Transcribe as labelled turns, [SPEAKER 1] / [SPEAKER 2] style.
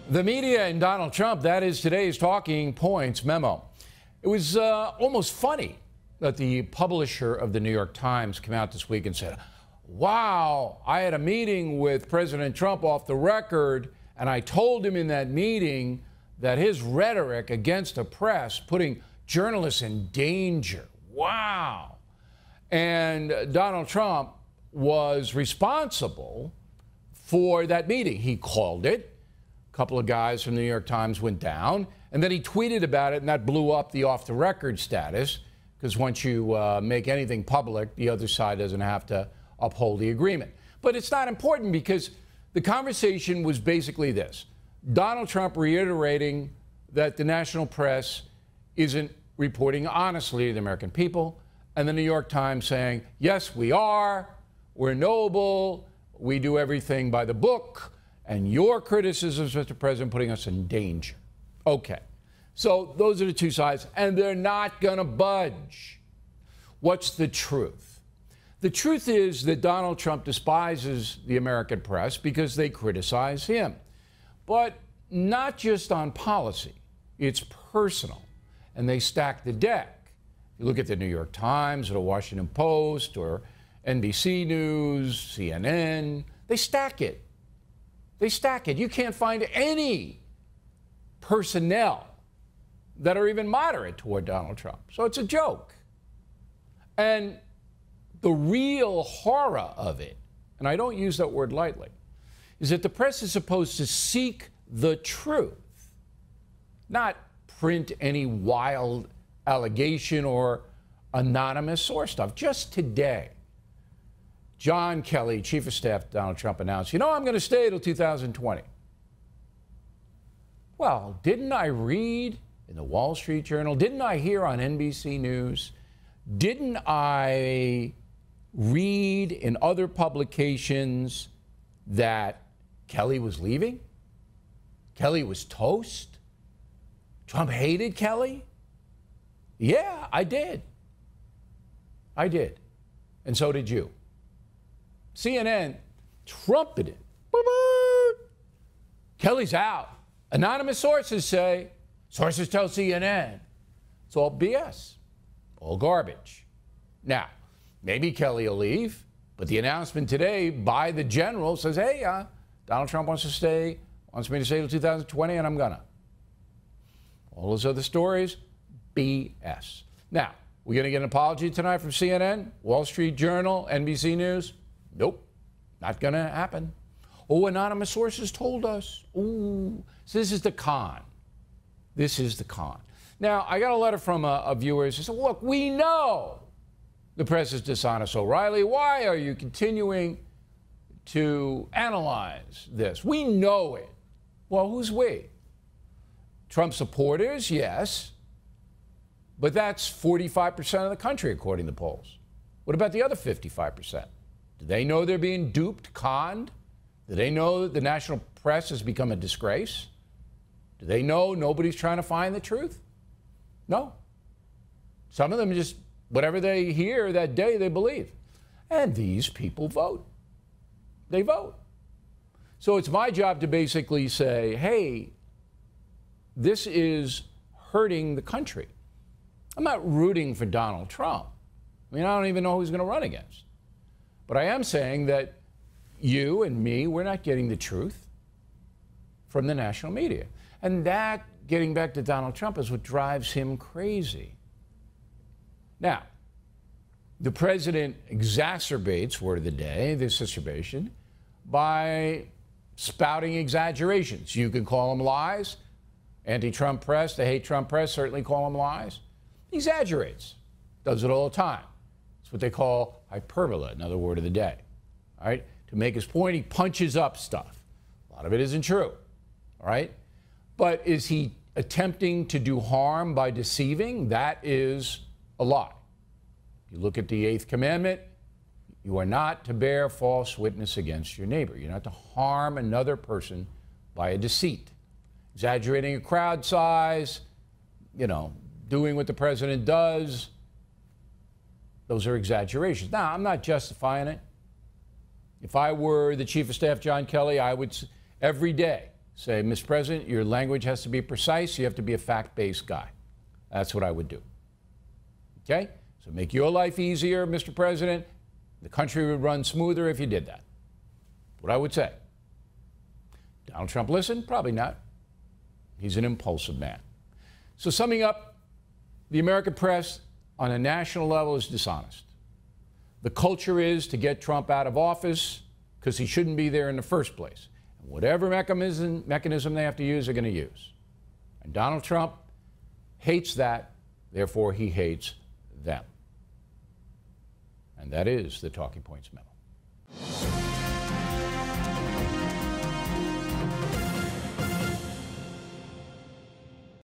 [SPEAKER 1] The media and Donald Trump, that is today's Talking Points memo. It was almost funny that the publisher of the New York Times came out this week and said, wow, I had a meeting with President Trump off the record, and I told him in that meeting that his rhetoric against the press, putting journalists in danger. Wow. And Donald Trump was responsible for that meeting. He called it. A couple of guys from the New York Times went down, and then he tweeted about it, and that blew up the off-the-record status, because once you make anything public, the other side doesn't have to uphold the agreement. But it's not important, because the conversation was basically this. Donald Trump reiterating that the national press isn't reporting honestly to the American people, and the New York Times saying, yes, we are, we're noble, we do everything by the book, and your criticisms, Mr. President, putting us in danger. Okay, so those are the two sides, and they're not going to budge. What's the truth? The truth is that Donald Trump despises the American press because they criticize him. But not just on policy. It's personal. And they stack the deck. You look at the New York Times or the Washington Post or NBC News, CNN, they stack it. They stack it. You can't find any personnel that are even moderate toward Donald Trump. So it's a joke. And the real horror of it, and I don't use that word lightly, is that the press is supposed to seek the truth, not print any wild allegation or anonymous source stuff. Just today, John Kelly, Chief of Staff to Donald Trump, announced, you know, I'm going to stay till 2020. Well, didn't I read in the Wall Street Journal? Didn't I hear on NBC News? Didn't I read in other publications that Kelly was leaving? Kelly was toast? Trump hated Kelly? Yeah, I did. I did. And so did you. CNN trumpeted. Kelly's out. Anonymous sources say, sources tell CNN. It's all BS. All garbage. Now, maybe Kelly will leave, but the announcement today by the general says, hey, Donald Trump wants me to stay till 2020, and I'm gonna. All those other stories, BS. Now, we're gonna get an apology tonight from CNN, Wall Street Journal, NBC News? Nope, not gonna happen. Oh, anonymous sources told us. Ooh, so this is the con. This is the con. Now, I got a letter from a viewer who said, look, we know the press is dishonest, O'Reilly. Why are you continuing to analyze this? We know it. Well, who's we? Trump supporters, yes. But that's 45% of the country, according to polls. What about the other 55%? Do they know they're being duped, conned? Do they know that the national press has become a disgrace? Do they know nobody's trying to find the truth? No. Some of them just, whatever they hear that day, they believe. And these people vote. They vote. So it's my job to basically say, hey, this is hurting the country. I'm not rooting for Donald Trump. I mean, I don't even know who he's going to run against. But I am saying that you and me, we're not getting the truth from the national media. And that, getting back to Donald Trump, is what drives him crazy. Now, the president exacerbates, word of the day, this exacerbation, by spouting exaggerations. You can call them lies. Anti-Trump press, the hate Trump press, certainly call them lies. He exaggerates. Does it all the time. It's what they call hyperbole, another word of the day. All right? To make his point, he punches up stuff. A lot of it isn't true. All right? But is he attempting to do harm by deceiving? That is a lie. If you look at the 8th commandment, you are not to bear false witness against your neighbor. You're not to harm another person by a deceit. Exaggerating a crowd size, doing what the president does, those are exaggerations. Now, I'm not justifying it. If I were the Chief of Staff, John Kelly, I would every day say, Mr. President, your language has to be precise. You have to be a fact-based guy. That's what I would do. Okay? So make your life easier, Mr. President. The country would run smoother if you did that. What I would say. Donald Trump listen? Probably not. He's an impulsive man. So summing up, the American press on a national level is dishonest. The culture is to get Trump out of office because he shouldn't be there in the first place. And whatever mechanism they have to use, they're going to use. And Donald Trump hates that, therefore he hates them. And that is the Talking Points Memo.